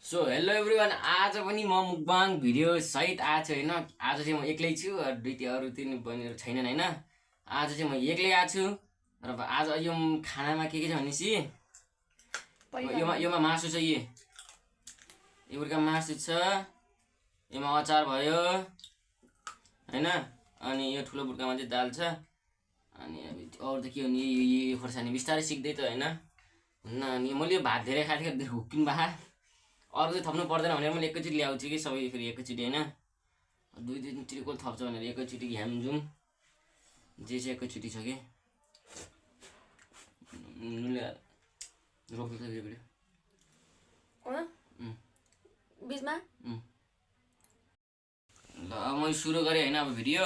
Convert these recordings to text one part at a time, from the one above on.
So hello everyone, आज पनि म मुकबाङ भिडियो सहित आएको छु होइन। आज चाहिँ म एक्लै छु, अरू तिन बहिनीहरू छैनन् होइन। आज चाहिँ म एक्लै आएको छु र आज यो खानामा के छ भनेपछि योमा मासु छ। एउटा मासु छ, योमा अचार भयो होइन। अनि यो ठुलो बुर्कामा चाहिँ दाल छ। अनि अरू त के हो नि, यो खोर्सानी बिस्तारै सिक्दै त होइन हुन्न। अनि मैले यो भात धेरै खाएको थिएँ, हुक्किनु भए अरू चाहिँ थप्नु पर्दैन भनेर मैले एकैचोटि ल्याउँछु कि सबै फेरि एकैचोटि होइन। दुई तिनचोटि कसले थप्छ भनेर एकैचोटि झ्यामझुम जे चाहिँ एकैचोटि छ कि रोक्नु छ भिडियो बिचमा। ल म सुरु गरेँ होइन। अब भिडियो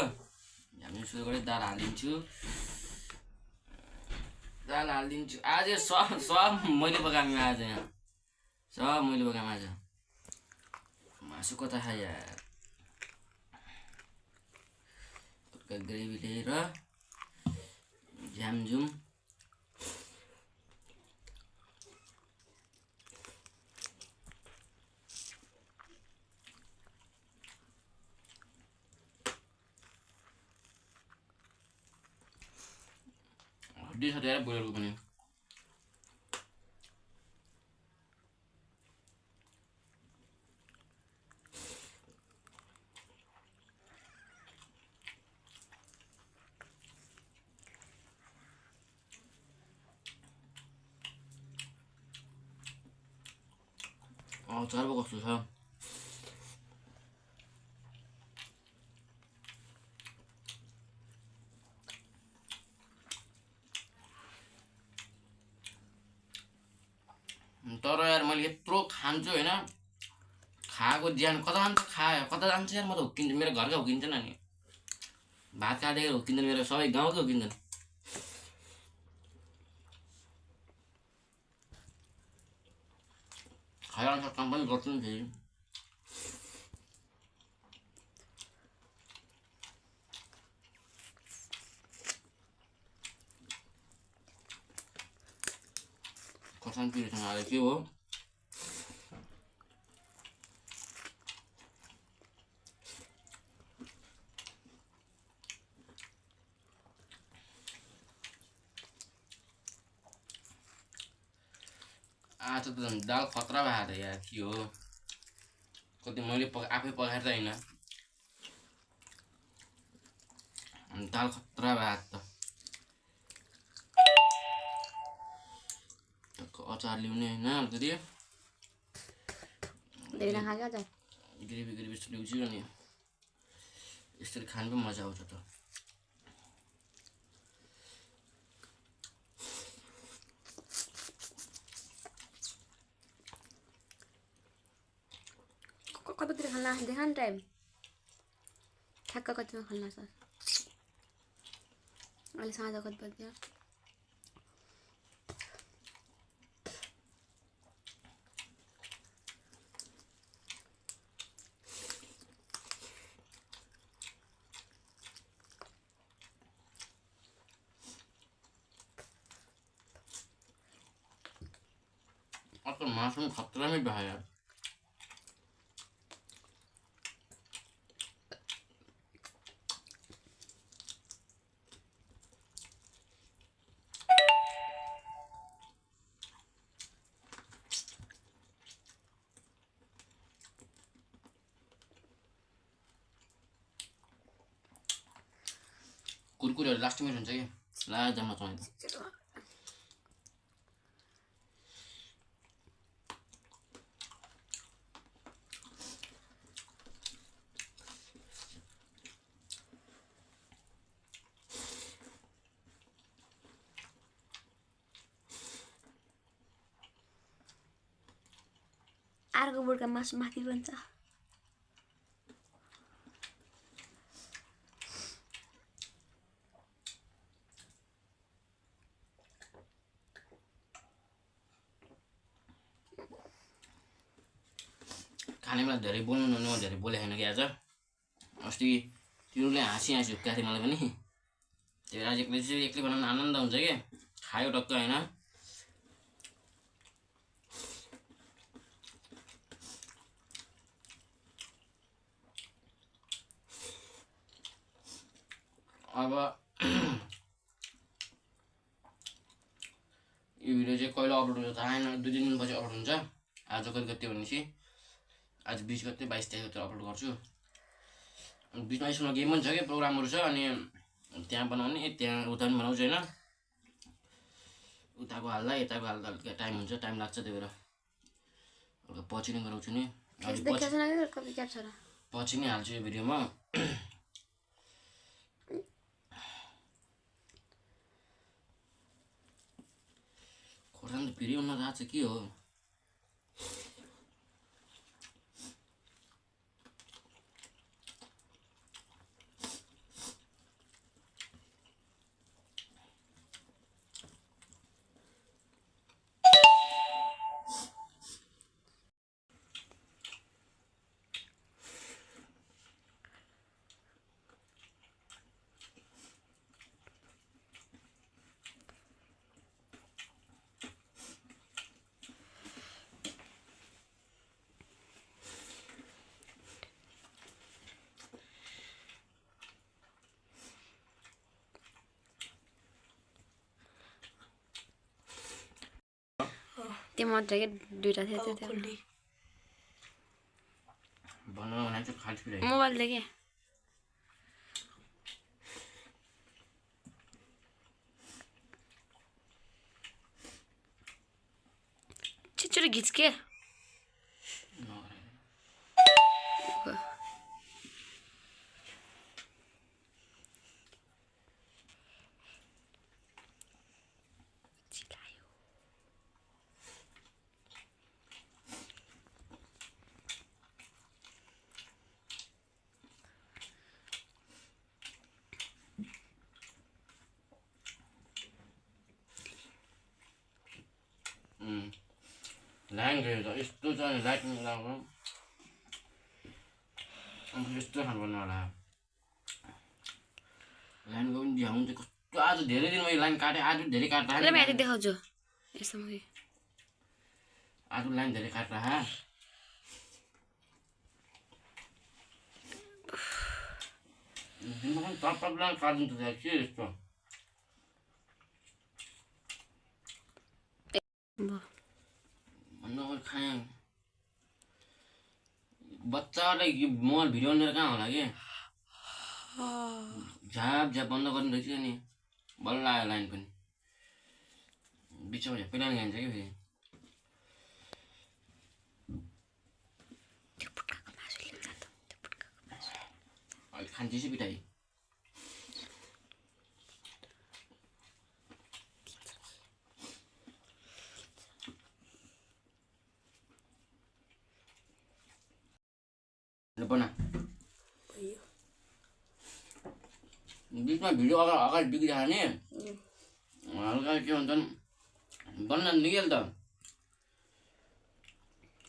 झ्यामझुम सुरु गरेँ। दाल हालिदिन्छु। आज सब मैले पकाएँ। आज यहाँ सब मैले पकाएँ। आज मासु कता खाए यार। ग्रेभी लिएर झ्यामझुम हड्डी छ यार बोइलरको पनि। अचार पो कस्तो छ। तर यार मैले यत्रो खान्छु होइन, खाएको ज्यान कता जान्छ। कता जान्छ यार। म त हुक्किन्छ, मेरो घरका हुक्किन्छन् नि। भात खाँदाखेरि हुक्किन्छन्, मेरो सबै गाउँकै हुक्किन्छन्। खाइरहन्छ काम पनि गर्छु नि फेरि। खोर्सानी पिरोसँग आएर के हो। आज त दाल खतरा भएको थियो यार। के हो कति मैले आफै पकाएर त होइन, दाल खतरा भएको त। अचार ल्याउने होइन, अलिकति ग्रेभी जस्तो ल्याउँछु अनि यसरी खानु पनि मजा आउँछ त। कतितिर खाना देखा नि टाइम ठ्याक्क कतिमा खाना छ। अहिले साँझ कति बज्यो। आजकल मासु पनि खतरामै भयो यार। कुरकुरेहरू लास्टमै हुन्छ कि लास्ट जम्मा चाहिन्छ। अर्को बुढका मासु माथि बन्छ। खाने बेला धेरै बोल्नु नहुने, म धेरै बोलेको छैन कि आज। अस्ति तिनीहरूले हाँसी हुक्का थियो मलाई पनि। त्यो आज एक्लै बनाउनु आनन्द हुन्छ कि। खायो टक्क होइन। अब यो भिडियो चाहिँ कहिले अपलोड हुन्छ थाहा छैन 2-3 दिनपछि अपलोड हुन्छ आज कति गते भनेपछि आज 20 गते 22-23 गते अपलोड गर्छु बिचमा स्कुलमा गेम पनि छ कि प्रोग्रामहरू छ अनि त्यहाँ बनाउने त्यहाँ उता पनि बनाउँछु होइन उताको हाल्दा यताको हाल्दा टाइम हुन्छ टाइम लाग्छ त्यही भएर पछि नै गराउँछु नि पछि नै हाल्छु यो भिडियोमा खोर्सानी त फेरि हुन गएको छ के हो त्यो मात्रै के दुईटा थियो त्यो बनाउन भने चाहिँ खाली फिराइ मोबाइलले के छिटो घिच के लाइन गयो त यस्तो छ नि लाइट लगाएको अन्त यस्तो खानु पर्ने होला लाइन गयो भने झ्याउ चाहिँ कस्तो आज धेरै दिन मैले लाइन काटेँ आज धेरै काट्दा मैले देखाउँछु यसो म आज लाइन धेरै काट्दा दिनमा पनि टप लाइन काटिन्छ के यस्तो खाएँ बच्चालाई मोबाइल भिडियो लिएर कहाँ होला कि झ्याप झ्याप बन्द गर्नु रहेछ नि बल्ल आयो लाइन पनि बिचमा झ्याप्पै लाइन खान्छ कि फेरि अहिले खान्छेपछि पिटाइ बना बिचमा भिडियो अगाडि बिग्रिहाल्यो नि हल्का के भन्छन् बन्न निगेल त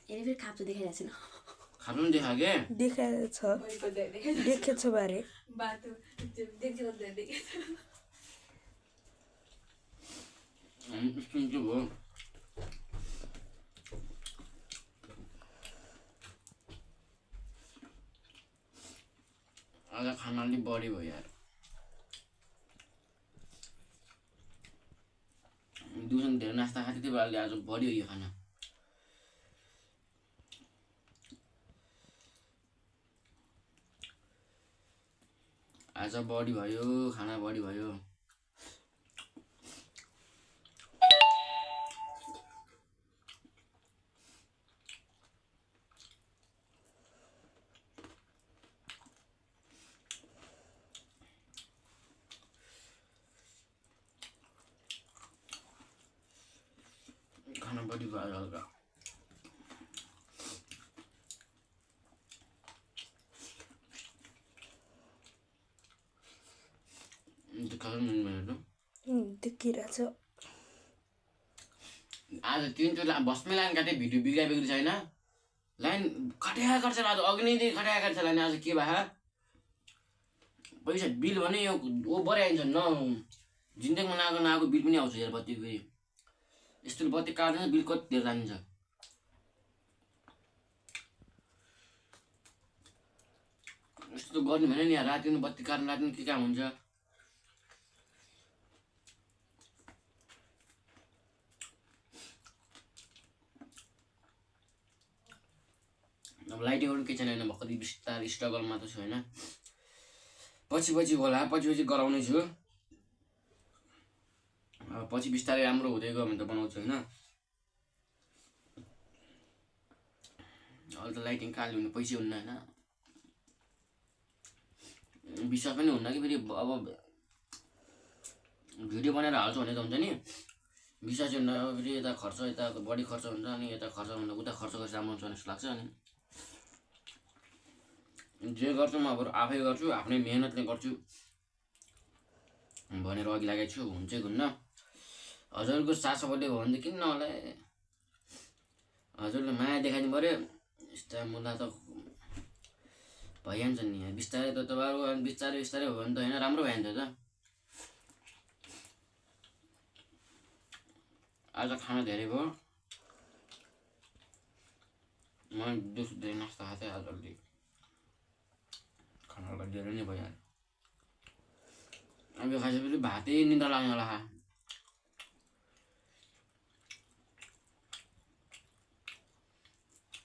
फेरि खाप्चो देखाइरहेको छैन खाप्चो पनि देखा के देखेछ बारे के भयो आज खाना अलिक बढी भयो यार दिउँसो धेरै नास्ता खाएको थियो त्यही भएर आज बढी हो यो खाना आज बढी भयो खाना बढी भयो खाना बढी भयो हल्का देखिरहेछ आज 3 चोटि बसमै लाइन काटेँ भिडियो बिग्री छैन लाइन खट्या काट्छ आज अघि नै खट्या काट्छ लाइन आज के भए पैसा बिल भने यो ओ बढी आइन्छ न जिन्दगीमा नआएको बिल पनि आउँछ यार बत्ती फेरि यस्तो बत्ती काट्दैन बिल कति धेरै जान्छ यस्तो गर्नु भने नि राति बत्ती काट्नु राति के काम हुन्छ अब लाइटिङहरू केही छैन होइन, भर्खरै बिस्तारै स्ट्रगलमा त छु होइन। पछि होला, पछि गराउने छु। अब पछि बिस्तारै राम्रो हुँदै गयो भने त बनाउँछु होइन। अहिले त लाइटिङ कहाँ ल्याउने, पैसा हुन्न होइन, विश्वास पनि हुन्न कि फेरि। अब भिडियो बनाएर हाल्छु भने त हुन्छ नि, विश्वासै हुन्न। फेरि यता खर्च, यता बढी खर्च हुन्छ, अनि यता खर्च भन्दा उता खर्च गरेर राम्रो हुन्छ जस्तो लाग्छ। अनि जे गर्छु म अब आफै गर्छु, आफ्नै मेहनतले गर्छु भनेर अघि लागेको छु। हुन्छ कि हुन्न, हजुरको साथ सपोर्टले भयो भने त किन नहोला। हजुरले माया देखाइदिनु पऱ्यो, यस्ता मुला त भइहाल्छ नि। बिस्तारै त तपाईँहरू बिस्तारै भयो भने त होइन, राम्रो भइहाल्छ त। आज खाना धेरै भयो, म धेरै नास्ता खाएको थिएँ आज, अलि खानालाई धेरै नै भइहाल्यो। अब यो खाइसकेपछि भातै निद्रा लाग्ने होला।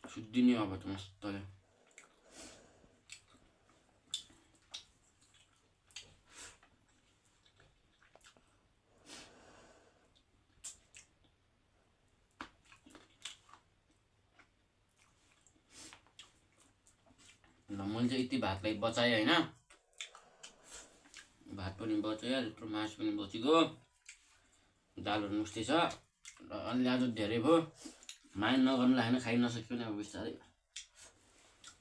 सुत्दिने अब त मस्तले। मैले चाहिँ यति भातलाई बचाएँ होइन, भात पनि बचायो, त्यत्रो मासु पनि बचेको, दालहरू मुस्ती छ। र अलि आज धेरै भयो, माया नगर्नुलाई होइन, खाइ नसक्यो नि। अब बिस्तारै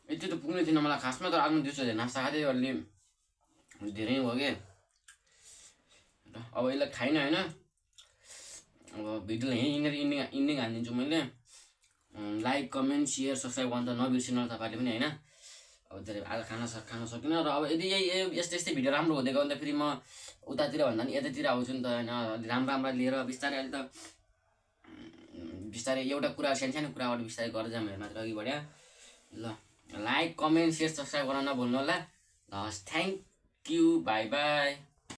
यति त पुग्ने थिएन मलाई खासमा, तर आफ्नो दिउँसो नास्ता खाँदै अलि धेरै भयो कि। अब यसलाई खाइनँ होइन, अब भिडियोलाई यहीँनिर इन्डिङ हालिदिन्छु मैले। लाइक, कमेन्ट, सेयर, सब्सक्राइब गर्नु त नबिर्सिनु तपाईँहरूले पनि होइन। अब धेरै आज खान सकिनँ। र अब यदि यस्तै भिडियो राम्रो हुँदै गयो भने त फेरि म उतातिर भन्दा नि यतातिर आउँछु नि त होइन। अलि राम्रो लिएर बिस्तारै अहिले त बिस्तारै एउटा कुरा, सानो कुराबाट बिस्तारै गरेर जाऊँ भने मात्र अघि बढ्यो। ल, लाइक, कमेन्ट, सेयर, सब्सक्राइब गर्न नभुल्नु होला। ल, थ्याङ्क यू, बाई बाई।